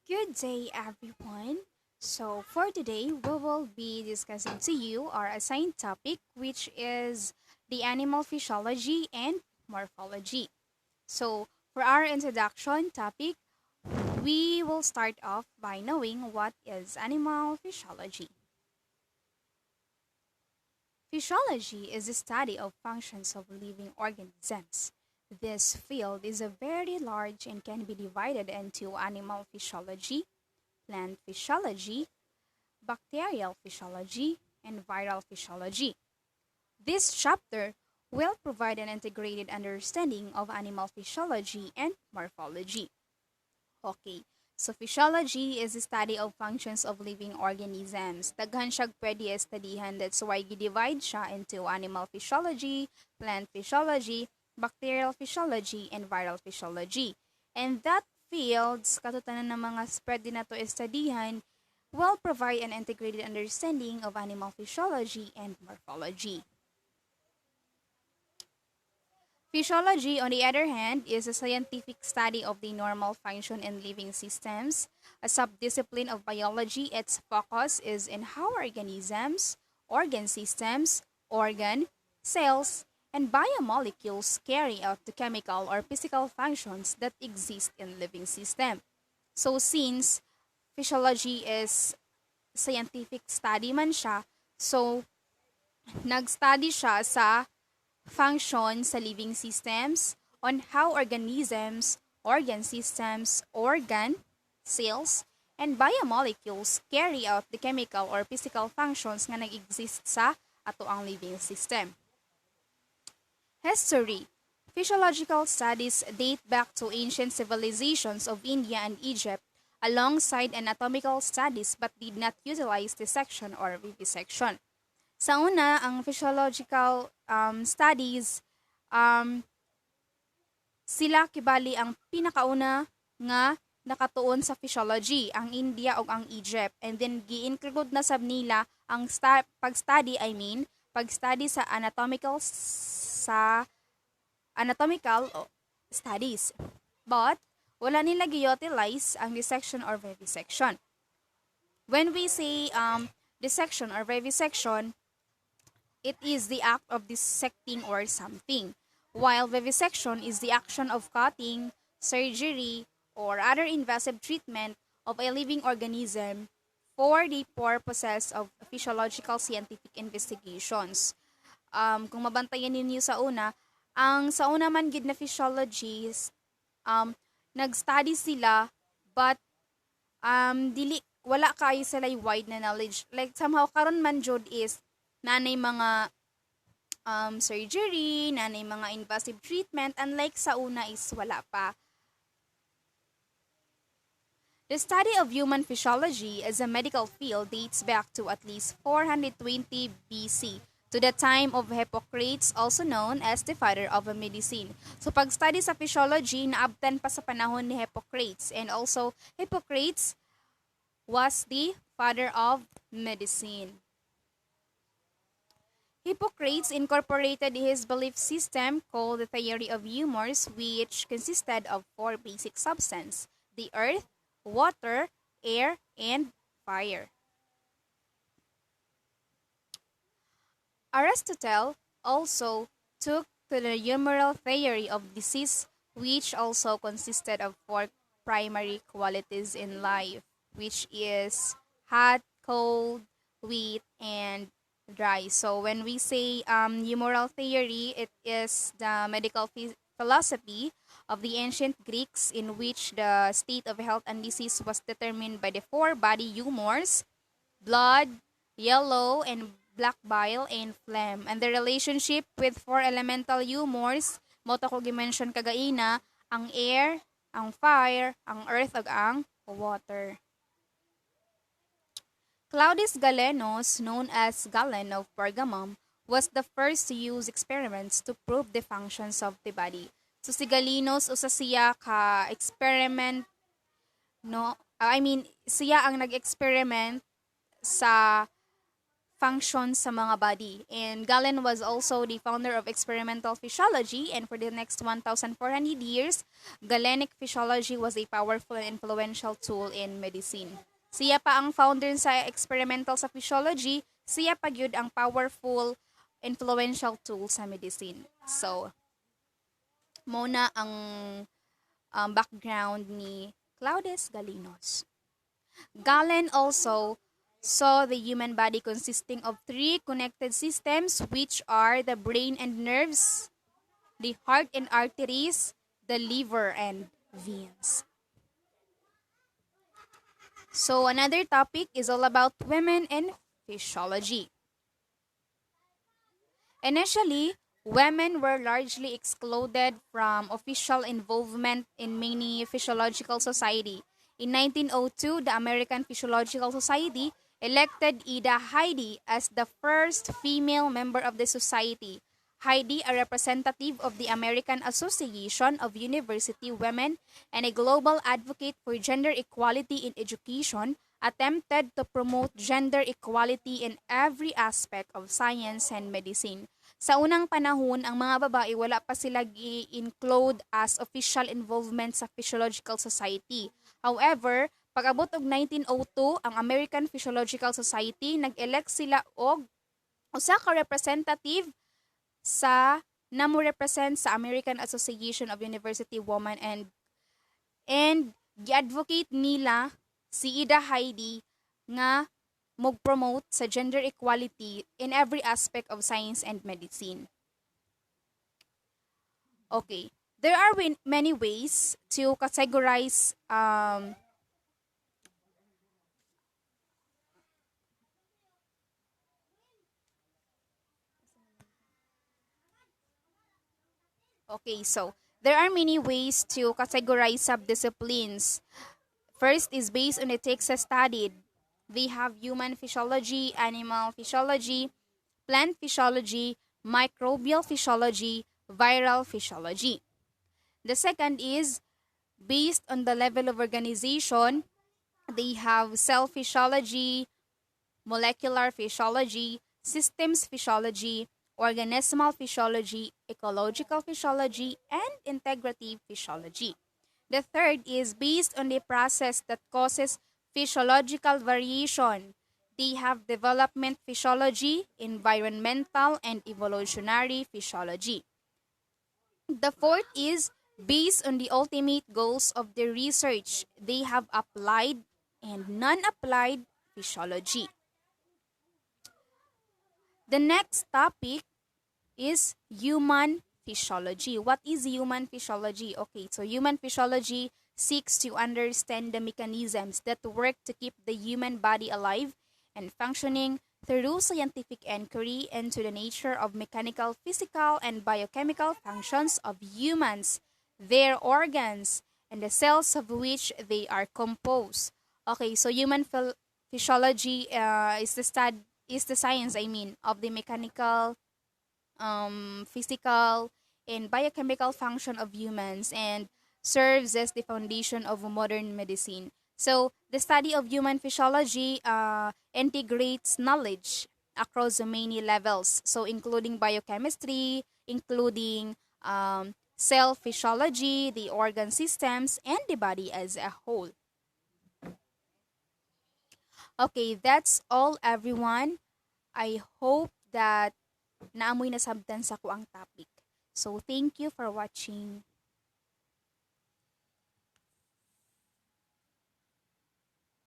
Good day, everyone. So, for today, we will be discussing to you our assigned topic, which is the animal physiology and morphology. So, for our introduction topic, we will start off by knowing what is animal physiology. Physiology is the study of functions of living organisms. This field is a very large and can be divided into animal physiology, plant physiology, bacterial physiology, and viral physiology. This chapter will provide an integrated understanding of animal physiology and morphology. Okay, so physiology is the study of functions of living organisms. Daghan siya pwede studyhan, that's why gi-divide siya into animal physiology, plant physiology, bacterial physiology, and viral physiology. And that fields, katutanan ng mga pwede na to studyhan, will provide an integrated understanding of animal physiology and morphology. Physiology, on the other hand, is a scientific study of the normal function in living systems. A subdiscipline of biology, its focus is in how organisms, organ systems, organ, cells, and biomolecules carry out the chemical or physical functions that exist in living system. So since physiology is scientific study man siya, so nag-study siya sa function sa living systems on how organisms, organ systems, organ, cells, and biomolecules carry out the chemical or physical functions nga nag-exist sa ato ang living system. History. Physiological studies date back to ancient civilizations of India and Egypt alongside anatomical studies but did not utilize dissection or vivisection. Sa una, ang physiological studies, um, sila kibali ang pinakauna nga nakatuon sa physiology, ang India o ang Egypt. And then, gi-include na sab nila ang pag-study sa anatomical studies. But, wala nila gi-utilize ang dissection or vivisection. When we say dissection or vivisection, it is the act of dissecting or something, while vivisection is the action of cutting, surgery, or other invasive treatment of a living organism for the purposes of physiological scientific investigations. Kung mabantayan ninyo sa una man gid na physiologists, nag-study sila, but dili wala kay sila wide na knowledge. Like somehow karon man jud is nanay mga surgery, nanay mga invasive treatment, unlike sa una is wala pa. The study of human physiology as a medical field dates back to at least 420 BC, to the time of Hippocrates, also known as the father of medicine. So pag-study sa physiology, naabtan pa sa panahon ni Hippocrates, and also Hippocrates was the father of medicine. Hippocrates incorporated his belief system called the theory of humors, which consisted of four basic substances: the earth, water, air, and fire. Aristotle also took to the humoral theory of disease, which also consisted of four primary qualities in life, which is hot, cold, wet, and dry. So when we say humoral theory, it is the medical philosophy of the ancient Greeks, in which the state of health and disease was determined by the four body humors: blood, yellow, and black bile, and phlegm. And the relationship with four elemental humors, mo to ko gi-mention kagaina, ang air, ang fire, ang earth, ug ang water. Claudius Galenus, known as Galen of Pergamum, was the first to use experiments to prove the functions of the body. So si Galenus, usa siya ka experiment, siya ang nag-experiment sa functions sa mga body. And Galen was also the founder of experimental physiology, and for the next 1,400 years, Galenic physiology was a powerful and influential tool in medicine. Siya pa ang founder sa experimental sa physiology, siya pa gyud ang powerful, influential tool sa medicine. So, muna ang background ni Claudius Galenos. Galen also saw the human body consisting of three connected systems, which are the brain and nerves, the heart and arteries, the liver and veins. So another topic is all about women and physiology. Initially, women were largely excluded from official involvement in many physiological society. In 1902, the American Physiological Society elected Ida Heidi as the first female member of the society. Heidi, a representative of the American Association of University Women and a global advocate for gender equality in education, attempted to promote gender equality in every aspect of science and medicine. Sa unang panahon, ang mga babae wala pa sila i-include as official involvement sa Physiological Society. However, pag-abot og 1902, ang American Physiological Society nag-elect sila og usa ka representative sa namo-represent sa American Association of University Women, and gi-advocate nila si Ida Heidi nga mag-promote sa gender equality in every aspect of science and medicine. Okay, there are many ways to categorize Okay, so there are many ways to categorize subdisciplines. First is based on the texts studied. They have human physiology, animal physiology, plant physiology, microbial physiology, viral physiology. The second is based on the level of organization. They have cell physiology, molecular physiology, systems physiology, organismal physiology, ecological physiology, and integrative physiology. The third is based on the process that causes physiological variation. They have development physiology, environmental, and evolutionary physiology. The fourth is based on the ultimate goals of the research. They have applied and non-applied physiology. The next topic is human physiology. What is human physiology? Okay, so human physiology seeks to understand the mechanisms that work to keep the human body alive and functioning through scientific inquiry into the nature of mechanical, physical, and biochemical functions of humans, their organs, and the cells of which they are composed. Okay, so human physiology is the science, of the mechanical, physical, and biochemical function of humans, and serves as the foundation of modern medicine. So, the study of human physiology integrates knowledge across many levels, so including biochemistry, including cell physiology, the organ systems, and the body as a whole. Okay, that's all, everyone. I hope that naamoy nasabtan sa ko ang topic. So, thank you for watching.